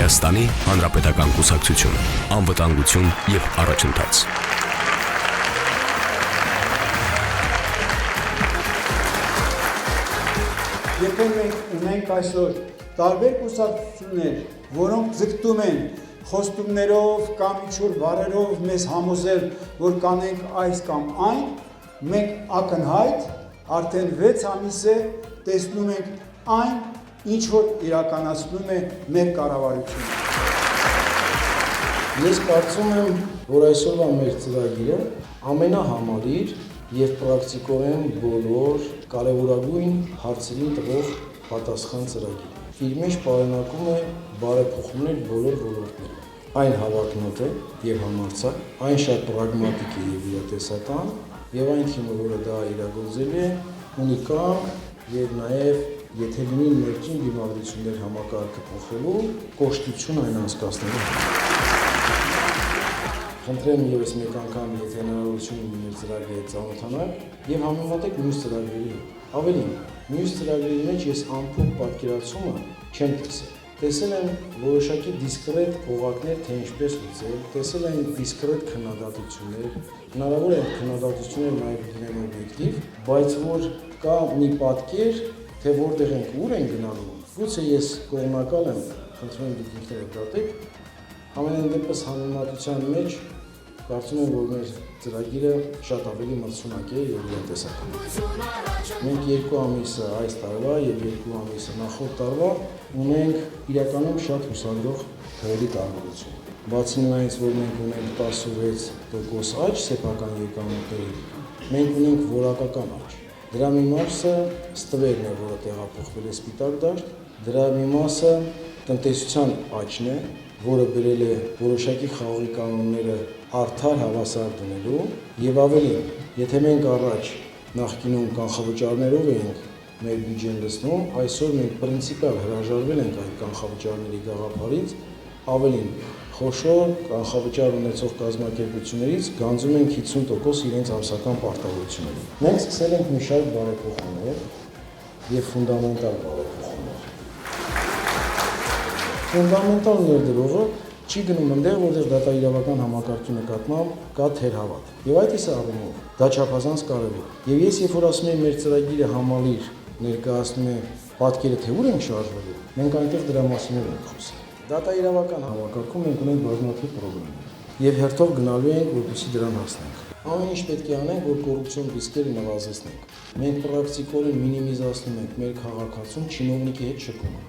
Հայաստանի Հանրապետական Կուսակցություն, անվտանգություն և առաջընթաց։ Եթե մենք ունենք այսօր տարբեր կուսակցություններ, որոնք ձգտում են խոստումներով կամ ինչ-որ բառերով մեզ համոզել, որ կանենք այս կամ այն, մենք ակնհայտ արդեն 6 ամիս է տեսնում ենք այն, ինչ որ իրականացնում է մեր կառավարությունը։ Ես կարծում եմ, որ այսօրվա մեր ծրագիրը ամենահամալիր և պրակտիկորեն բոլոր կարևորագույն հարցերին տվող պատասխան ծրագիր։ Իր մեջ պարունակում է բարեփոխումներ բոլոր ոլորտներում։ Այն հավակնոտ է և համարձակ, այն շատ պրագմատիկ է և իրատեսական, և այն թիմը, որը դա իրագործել է, ունի կամք և նաև եթե լինի ներքին դիմադրություններ համակարգը փոխելու, կոշտություն այն անցկացնելու։ Խնդրեմ ևս մեկ անգամ, եթե հնարավորություն ունի մեր ծրագրի հետ ծանոթանալ և համեմատեք մյուս ծրագրերի հետ։ Ավելին, մյուս ծրագրերի մեջ ես ամփոփ պատկերացումը չեմ տեսել։ Տեսել եմ որոշակի դիսկրետ օղակներ, թե ինչպես լուծել, տեսել եմ դիսկրետ քննադատություններ, հնարավոր է քննադատությունները նաև լինեն օբյեկտիվ, բայց որ կա մի պատկեր, թե որտեղ ենք, ուր ենք գնալու, գուցե ես կողմնակալ եմ, խնդրում եմ դուք ինքներդ դատեք, ամենայն դեպս համեմատության մեջ կարծում եմ, որ մեր ծրագիրը շատ ավելի մրցունակ է և իրատեսական։ Մենք 2 ամիսը այս տարվա և 2 ամիսը նախորդ տարվա ունենք իրականում շատ հուսադրող թվերի տարբերություն։ Բացի նրանից, որ մենք ունենք 16% աճ սեփական եկամուտների, մենք ունենք որակական աճ։ Դրա մի մասը ստվերն է, որը տեղափոխվել է Սպիտակ դաշտ, դրա մի մասը տնտեսության աճն է, որը բերել է որոշակի խաղողի կանոնները արդար հավասար դնելու և ավելին, եթե մենք առաջ նախկինում կանխավճարներով էինք մեր բյուջեն լցնում, այսօր մենք պրինցիպիալ հրաժարվել ենք այդ կանխավճարների գաղափարից, ավելին, խոշոր կանխավճար ունեցող կազմակերպություններից գանձում ենք 50% իրենց ամսական պարտավորություններին։ Մենք սկսել ենք մի շարք բարեփոխումներ և ֆունդամենտալ բարեփոխումներ։ Ֆունդամենտալ ներդրողը չի գնում այնտեղ, որտեղ դատաիրավական համակարգի նկատմամբ կա թերհավատ։ Եվ այդ իսկ առումով դա չափազանց կարևոր է։ Եվ ես երբ որ ասում եմ մեր ծրագիրը համալիր ներկայացնում է պատկերը, թե ուր ենք շարժվելու, մենք այնտեղ դրա մասին ենք խոսում։ Դատաիրավական համակարգում մենք ունենք բազմաթիվ խնդիրներ և հերթով գնալու ենք, որպեսզի դրան հասնենք։ Ամեն ինչ պետք է անենք, որ կոռուպցիոն ռիսկերը նվազեցնենք։ Մենք պրակտիկորեն մինիմիզացնում ենք մեր քաղաքացում չինովնիկի հետ շփումը։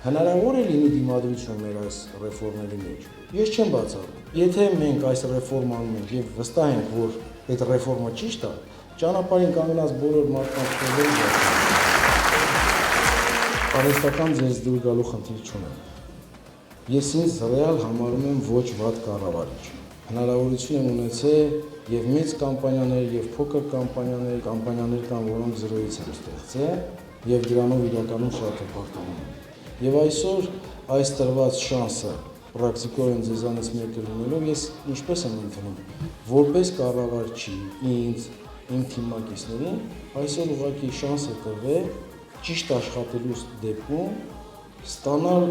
Հնարավոր է լինի դիմադրություն մեր այս ռեֆորմերի մեջ։ Ես չեմ բացառում։ Եթե մենք այս ռեֆորմը անում ենք և վստահ ենք, որ այդ ռեֆորմը ճիշտ է, ճանապարհին կանգնած բոլոր մարդկանց խորհուրդը արհեստական ձեզ դուր գալու խնդիր չունեմ։ Ես ինձ ռեալ համարում եմ ոչ վատ կառավարիչ։ Հնարավորություն եմ ունեցել և մեծ կամպանիաներ, և փոքր կամպանիաներ կան, որոնք զրոյից են ստեղծել, և դրանով իրականում շատ հպարտանում եմ։ Եվ այսօր այս տրված շանսը պրակտիկորեն ձեզանից մեկը լինելով ես ինչպես եմ ընդունում, որպես կառավարչի, ինձ, իմ թիմակիցներին, այսօր ուղղակի շանս է տրվել ճիշտ աշխատելու դեպքում ստանալ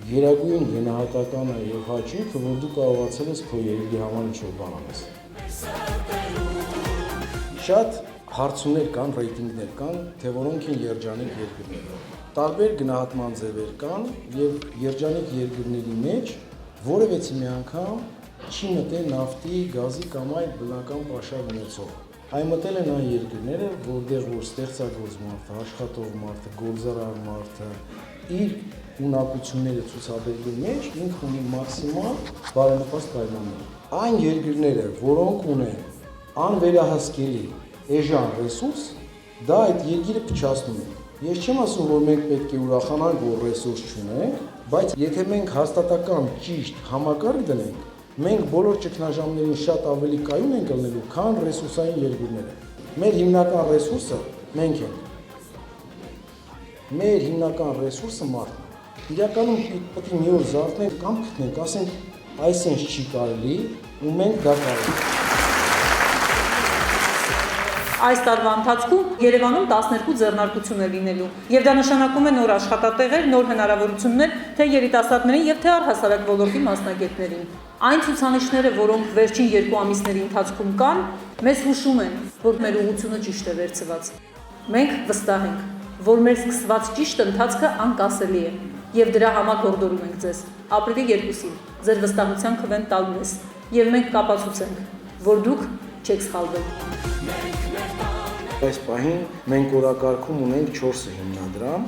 գերագույն գնահատականը և հաճույքը, որ դու կարողացել ես քո երկրի համար ինչ-որ բան անես։ Շատ հարցումներ կան, ռեյտինգներ կան, թե որոնք են երջանիկ երկրները։ Տարբեր գնահատման ձևեր կան և երջանիկ երկրների մեջ որևէ մի անգամ չի մտել նավթի, գազի կամ այլ բնական պաշար ունեցող։ Այն մտել են այն երկրները, որտեղ որ ստեղծագործ մարդը, աշխատող մարդը, գործարար մարդը իր ունակությունները ցուցաբերելու մեջ ինքը ունի մաքսիմալ բարենպաստ պայմաններ։ Այն երկրները, որոնք ունեն անվերահսկելի էժան ռեսուրս, դա այդ երկիրը փչացնում է։ Ես չեմ ասում, որ մենք պետք է ուրախանանք, որ ռեսուրս չունենք, բայց եթե մենք հաստատական ճիշտ համակարգ դնենք, մենք բոլոր ճգնաժամերին շատ ավելի կայուն ենք ելնելու, քան ռեսուրսային երկրները։ Մեր հիմնական ռեսուրսը մենք ենք։ Մեր հիմնական ռեսուրսը մարդն է։ Իրականում պետք է մի օր զարթնենք կամ գտնենք, ասենք այսինչ չի կարելի ու մենք դա կարող ենք։ Այս տարվա ընթացքում Երևանում 12 ձեռնարկություն է լինելու, եւ դա նշանակում է նոր աշխատատեղեր, նոր հնարավորություններ թե երիտասարդներին եւ թե առհասարակ ոլորտի մասնագետներին։ Այն ցուցանիշները, որոնք վերջին 2 ամիսների ընթացքում կան, մեզ հուշում են, որ մեր ուղղությունը ճիշտ է վերցված։ Մենք վստահ ենք, որ մեր սկսված ճիշտ ընթացքը անկասելի է, եւ դրա համար հորդորում ենք ձեզ։ Ապրիլի 2-ին ձեր վստահության քվեն տալ մեզ, եւ մենք կապացուցենք, որ դուք չեք սխալվել։ Այս պահին մենք օրակարգում ունենք 4 հիմնադրամ,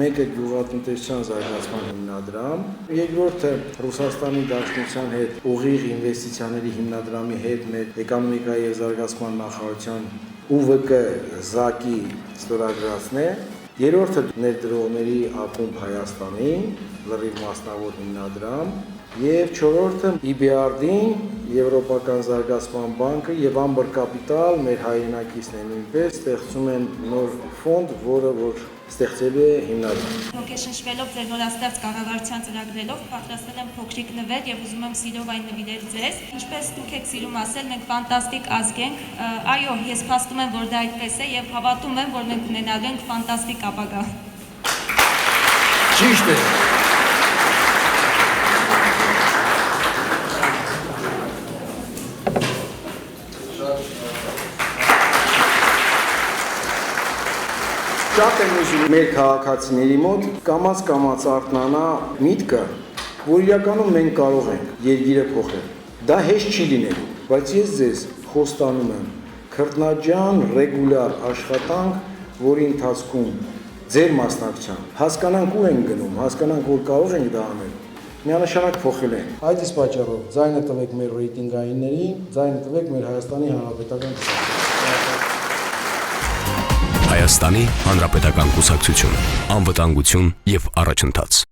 մեկը գյուղատնտեսության զարգացման հիմնադրամ, երկրորդը Ռուսաստանի Դաշնության հետ ուղիղ ինվեստիցիաների հիմնադրամի հետ մեր էկոնոմիկայի եւ զարգացման նախարարության ՈՒՎԿ ԶԱԿ-ի ստորագրածն է, երրորդը ներդրողների ակումբ Հայաստանի լրիվ մասնավոր հիմնադրամ եւ չորրորդը EBRD-ին, Եվրոպական զարգացման բանկը եւ Ամբր կապիտալ մեր հայրենակիցներն նույնպես ստեղծում են նոր ֆոնդ, որը որ ստեղծելու է հիմնադրամ։ Ոգեշնչվելով ձեր նորաստեղծ կառավարության ծրագրերով պատրաստել եմ փոքրիկ նվեր եւ ուզում եմ սիրով այն նվիրել ձեզ։ Ինչպես դուք եք սիրում ասել, մենք ֆանտաստիկ ազգ ենք։ Այո, ես փաստում եմ, որ դա այդպես է եւ հավատում եմ, որ մենք ունենալու ենք ֆանտաստիկ ապագա։ Ճիշտ է։ Շատ եմ ուզում մեր քաղաքացիների մոտ կամաց արթնանա միտքը, որ իրականում մենք կարող ենք երկիրը փոխել։ Դա հեշտ չի լինելու, բայց ես ձեզ խոստանում եմ քրտնաջան ռեգուլյար աշխատանք, որի ընթացքում ձեր մասնակցությամբ հասկանանք ուր ենք գնում, հասկանանք որ կարող ենք դա անել, միանշանակ փոխել ենք։ Այդ իսկ պատճառով ձայնը տվեք մեր ռեյտինգայիններին, ձայնը տվեք մեր Հայաստանի Հանրապետական Հայաստանի Հանրապետական կուսակցություն, անվտանգություն եւ առաջընթաց։